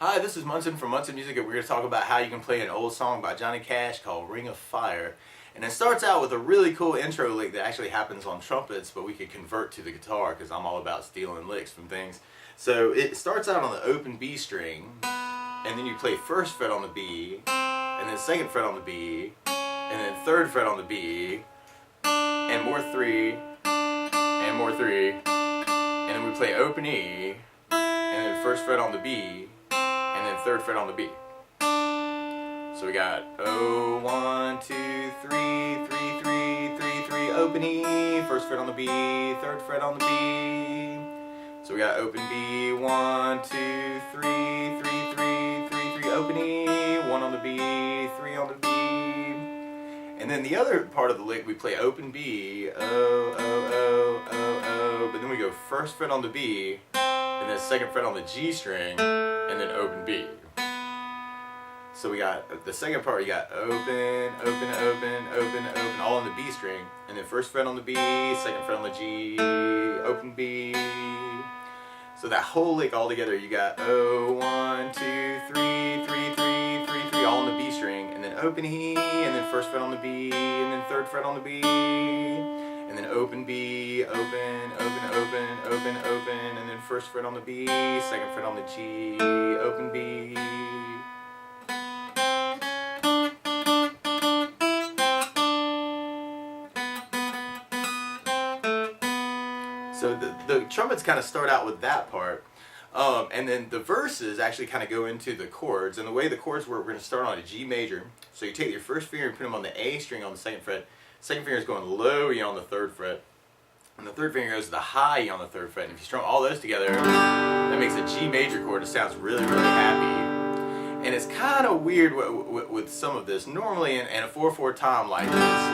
Hi, this is Munson from Munson Music, and we're going to talk about how you can play an old song by Johnny Cash called Ring of Fire. And it starts out with a really cool intro lick that actually happens on trumpets, but we could convert to the guitar because I'm all about stealing licks from things. So it starts out on the open B string, and then you play first fret on the B, and then second fret on the B, and then third fret on the B, and more three, and more three, and then we play open E, and then first fret on the B, and then third fret on the B. So we got 1, 2, 3, 3, 3, 3, 3, open E, first fret on the B, third fret on the B. So we got open B, 1, 2, 3, 3, 3, 3, 3, open E, 1 on the B, 3 on the B. And then the other part of the lick, we play open B, O, O, O, O, O, but then we go first fret on the B, and then second fret on the G string, and then open B. So we got the second part, you got open, open, open, open, open, all on the B string, and then first fret on the B, second fret on the G, open B. So that whole lick all together, you got 1, 2, 3, 3, 3, 3, 3, all on the B string, and then open E, and then first fret on the B, and then third fret on the B, and then open B, open, open, open, open, open, and then first fret on the B, second fret on the G, open B. So the trumpets kind of start out with that part, and then the verses actually kind of go into the chords. And the way the chords work, we're going to start on a G major. So you take your first finger and put them on the A string on the second fret. Second finger is going low E on the third fret, and the third finger goes to the high E on the third fret. And if you strum all those together, that makes a G major chord. It sounds really, really happy. And it's kind of weird with some of this. Normally in a 4/4 time like this,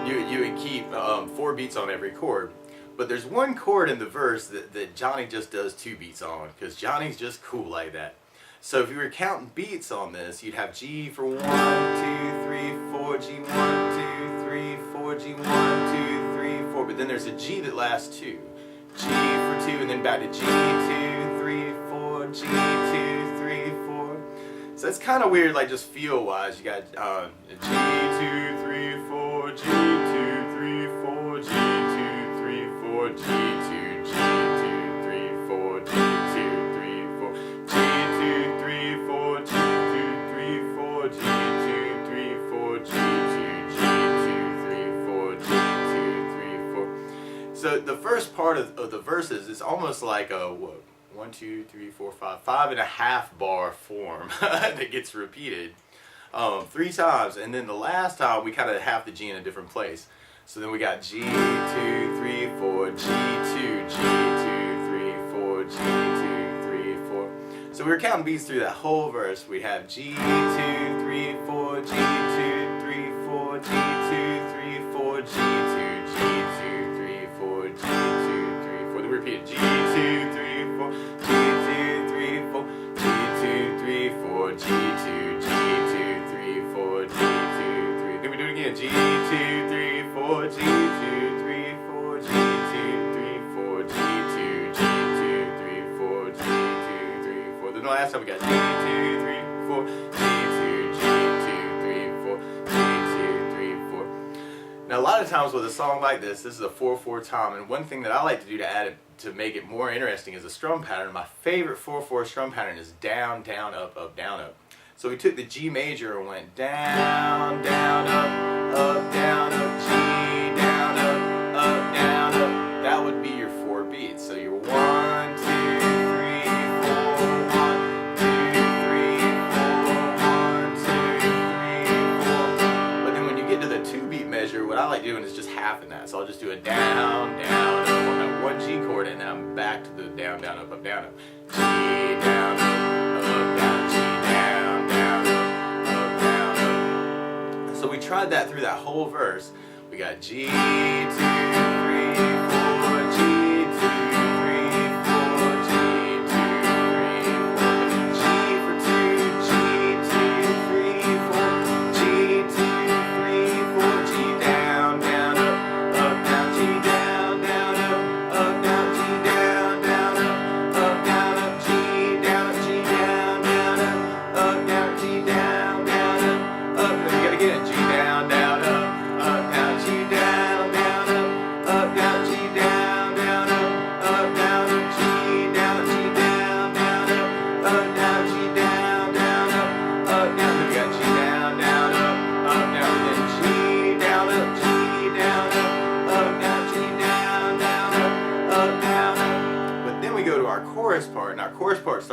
you would keep 4 beats on every chord. But there's one chord in the verse that Johnny just does 2 beats on, because Johnny's just cool like that. So if you were counting beats on this, you'd have G for 1, 2, 3, 4, G 1, 2, 3, 4, G 1, 2, 3, 4. But then there's a G that lasts 2. G for 2, and then back to G 2, 3, 4, G 2, 3, 4. So it's kind of weird, like just feel wise. You got G 2, 3, 4, G 2, 3, 4, G 2, 3, 4, G 2, G 2, 3, 4, G 2, 3, 4, G 2, 3, 4, G 2, 3, 4, G 2, 3, 4, G 2, G 2, 3, 4, G 2, 3, 4. So the first part of the verses is almost like a 1, 2, 3, 4, 5, 5.5 bar form that gets repeated 3 times, and then the last time we kind of have the G in a different place. So then we got G 2, 3, 4, G 2, G 2, 3, 4, G 2, 3, 4. So we were counting beats through that whole verse. We have G 2, 3, 4, G 2, 3, 4, G 2, 3, 4, G 2, G 2, 3, 4, G 2, 3, 4. Then we repeated G 2, 3, 4, G 2, 3, 4, G 2, 3, 4, G 2, G 2, 3, 4, G 2, 3. Then we do it again. G 2, 3, 4, G 2, 3, 4, G 2, 3, 4, G 2, G 2, 3, 4, G 2, 3, 4. Then the last time we got G 2, 3, 4, G 2, G 2, 3, 4, G 2, 3, 4. Now a lot of times with a song like this is a 4/4 time, and one thing that I like to do to add it to make it more interesting is a strum pattern. My favorite 4/4 strum pattern is down, down, up, up, down, up. So we took the G major and went down, down, up, down, up, G, down, up, down, up. That would be your 4 beats. So you're 1, 2, 3, 4, 1, 2, 3, 4, 1, 2, 3, 4. But then when you get to the 2 beat measure, what I like doing is just halving that. So I'll just do a down, down, up on that 1 G chord, and then I'm back to the down, down, up, down, up. G, down, up, down, G, down, down, up, down, up. So we tried that through that whole verse. We got G 2, 3, 4, G 2, 3, 4, G 2, 3, 4. G for 2, G 2, 3, 4, G 2, 3, 4, G down, down, up, down, G down, down, up, down, G down, down, up, down, up, G down, G down, down, up.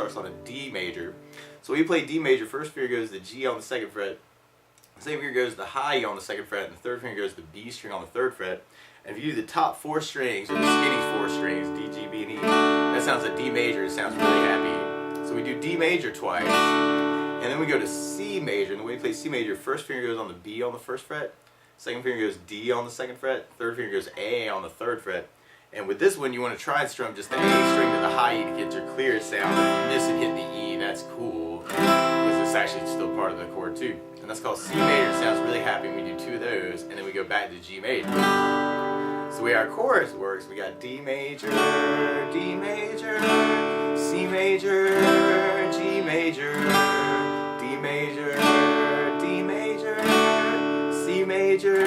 starts on a D major. So we play D major, first finger goes to G on the 2nd fret, the second finger goes to high E on the 2nd fret, and the third finger goes to B string on the 3rd fret. And if you do the top 4 strings, or the skinny 4 strings, D, G, B, and E, that sounds like D major, it sounds really happy. So we do D major twice, and then we go to C major, and the way we play C major, first finger goes on the B on the 1st fret, second finger goes D on the 2nd fret, third finger goes A on the 3rd fret. And with this one, you want to try and strum just the A string to the high E to get your clearest sound. If you miss it, hit the E, that's cool, because it's actually still part of the chord too. And that's called C major, it sounds really happy when we do 2 of those, and then we go back to G major. So the way our chorus works, we got D major, D major, C major, G major, D major, D major, C major,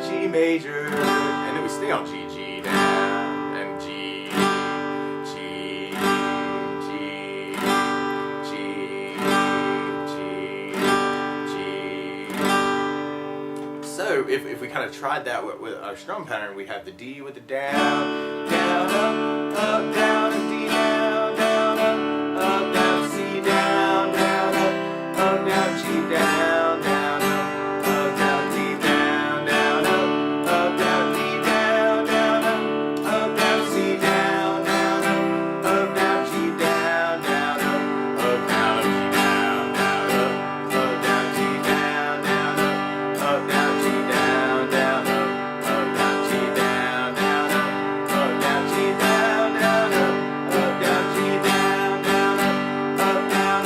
G major, and then we stay on G, G down, and G, G, G, G, G. So if we kind of tried that with our strum pattern, we have the D with the down, down, up, down, and D down, down, C down, up, down, G down, down, D down, up, down, D down, up, down, C down, up, down, G down, up, down, G down, up, down, G down, up, down, G down, up, down, G down, up, down, G down, up, down, G down, up, down.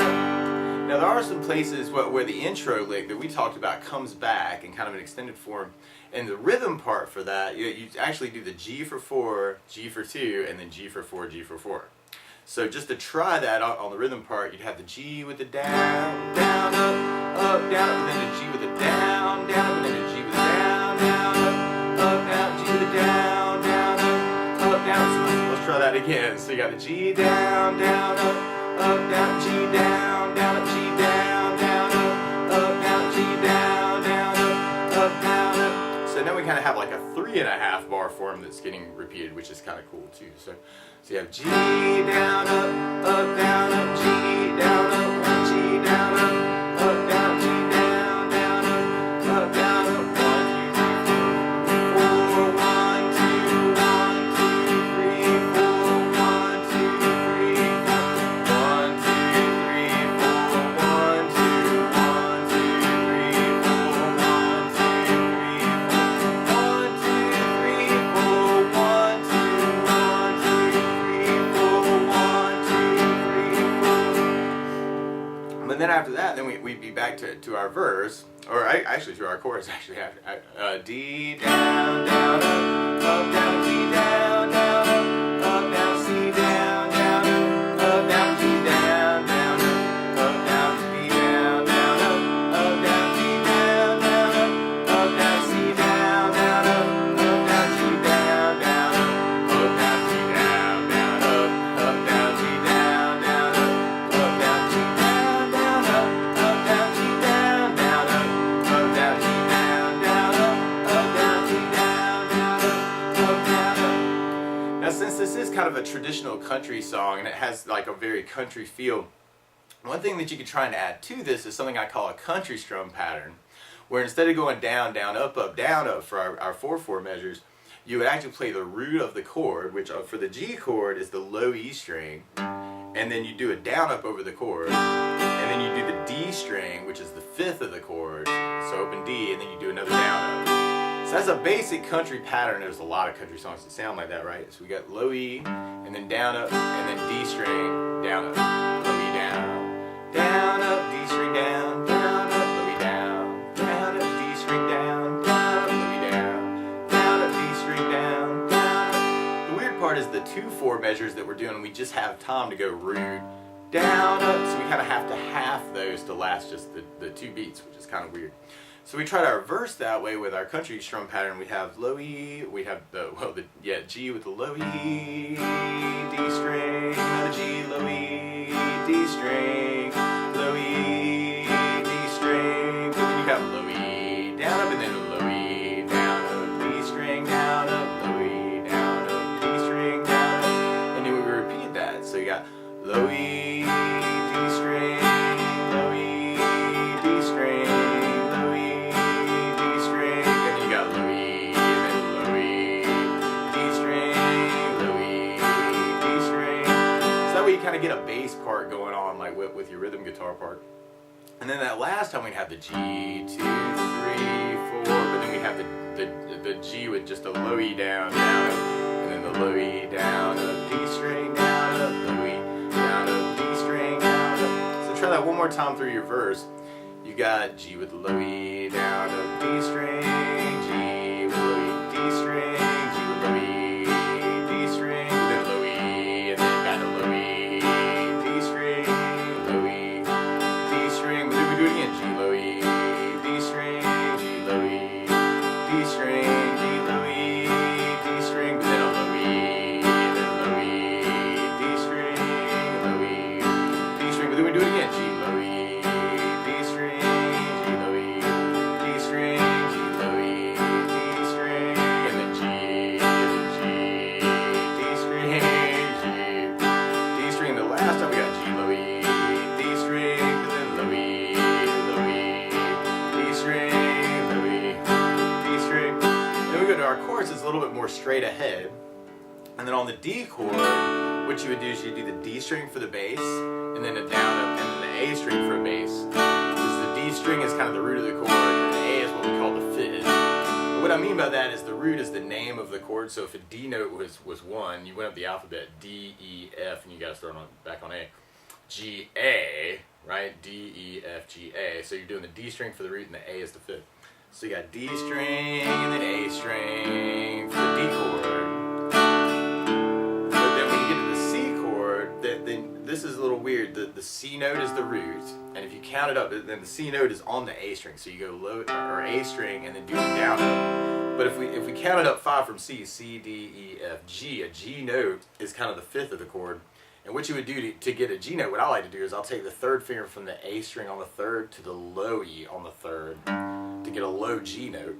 Now there are some places where the intro lick that we talked about comes back in kind of an extended form, and the rhythm part for that, you actually do the G for 4, G for 2, and then G for 4, G for 4. So just to try that on the rhythm part, you'd have the G with the down, down, up, down, and then the G with the down, down, and then the G with the down, down, G with the down, down. So let's try that again. So you got the G down, down, up, G down, G down, down, G down, down. So now we kind of have like a 3.5 bar form that's getting repeated, which is kind of cool too. So you have G down, down, G down, G down, down, G down, down, 1, 2, 3, 4, 1, 2, 3, 4, 1, 2, 3, 4, 1, 2, 3, 4, 1, 2, 3, 4, 1, 2, 3, 4, 1, 2, 3, 4. But then after that, then we'd be back to our verse, or actually to our chorus. Actually, after D down, down, up, down, G down, down, C down, down, G down, down, B down, down, G down, down, C down, down, G down, down, G down, down, G down, down, G down, down, G down, down, G down, down. Now since this is kind of a traditional country song and it has like a very country feel, one thing that you could try and add to this is something I call a country strum pattern, where instead of going down, down, up, for our 4/4 measures, you would actually play the root of the chord, which for the G chord is the low E string, and then you do a down up over the chord, and then you do the D string, which is the 5th of the chord, so open D, and then you do another down up. So that's a basic country pattern. There's a lot of country songs that sound like that, right? So we got low E, and then down up, and then D string, down up, low E down up, D string down, up, low E down up, D string down, up, low E down up, D string down, up. The weird part is the 2/4 measures that we're doing, we just have time to go root, down, up, so we kind of have to half those to last just the 2 beats, which is kind of weird. So we try to reverse that way with our country strum pattern. We have low E, we have G with the low E, D string, another G, low E, D string, low E, D string, but then you have low E, down up, and then low E, down up, D string, down up, low E, down up, D string, down up, and then we repeat that. So you got low E, sound like with your rhythm guitar part. And then that last time we'd have the G, 2, 3, 4, but then we have the G with just a low E down, down, up, and then the low E down, up, D string, down, up, low E, down, up, D string, down, up. So try that one more time through your verse. You got G with the low E, down, up, D string, G with low E, D string, G with low E, D string, then low E, and then back to low E, D string, low E, D string. Then we do it again. G low E, D string, G low E, D string, G low E, D string, but then a low E, and then low E, D string, low E, D string. But then we do it again. G low E, D string, G low E, D string, G low E, D string, and then G, D string, G, D string. The last time we got G low E, D string, but then low E, D string, low E, D string. Then we go to our chorus. It's a little bit more straight ahead. And then on the D chord, what you would do is you do the D string for the bass, and then a down up, and then the A string for a bass. Because the D string is kind of the root of the chord, and the A is what we call the fifth. And what I mean by that is the root is the name of the chord. So if a D note was 1, you went up the alphabet D, E, F, and you got to start back on A. G, A, right? D, E, F, G, A. So you're doing the D string for the root, and the A is the fifth. So you got D string, and then A string for the D chord. But then when you get to the C chord, then this is a little weird. The C note is the root, and if you count it up, then the C note is on the A string. So you go low or A string, and then do the down up. But if we count it up 5 from C, C, D, E, F, G, a G note is kind of the fifth of the chord. And what you would do to get a G note, what I like to do is I'll take the third finger from the A string on the third to the low E on the third to get a low G note.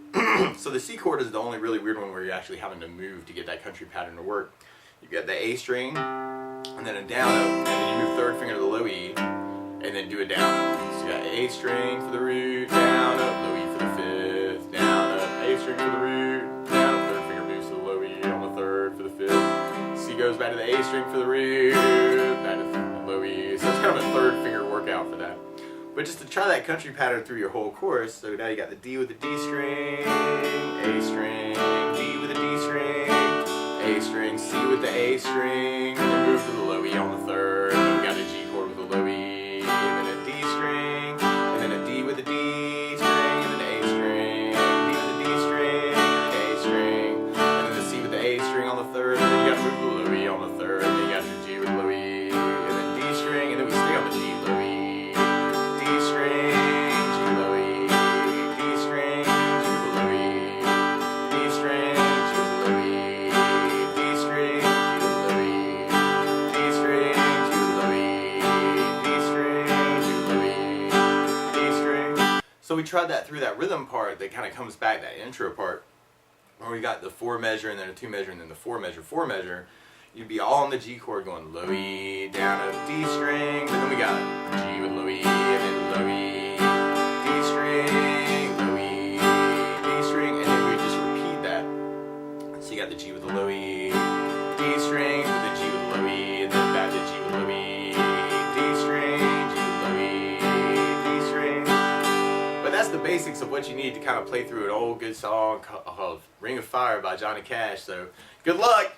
So the C chord is the only really weird one where you're actually having to move to get that country pattern to work. You got the A string, and then a down up, and then you move third finger to the low E, and then do a down up. So you got A string for the root, down up, low E for the fifth, down up, A string for the root, down up, third finger moves to the low E on the third for the fifth. C goes back to the A string for the root, back to the low E. So it's kind of a third finger workout for that. But just to try that country pattern through your whole chorus, so now you got the D with the D string, A string, D with the D string, A string, C with the A string, and then move to the low E on the third, and then we got a G chord with the low E, and then a D string, and then a D with the D string, and then A string, D with the D string, and then A string, and then the C with the A string on the third, and then you got to move to the low E on the third, and then you got your G with low E, and then D string, and then we stay on the D, low E, D string, G low E, D string, G with low E, D string, G with low E, D string, G with low E, D string, G with low E, D string, G with low E, D string. So we tried that through that rhythm part that kind of comes back, that intro part, where we got the 4 measure and then a 2 measure and then the 4 measure, 4 measure. You'd be all on the G chord going low E, down up, D string, but then we got G with low E, and then low E, D string, low E, D string, and then we just repeat that. So you got the G with the low E, D string, with the G with the low E, and then back to G with low E, D string, G with low E, D string. But that's the basics of what you need to kind of play through an old good song called Ring of Fire by Johnny Cash. So good luck!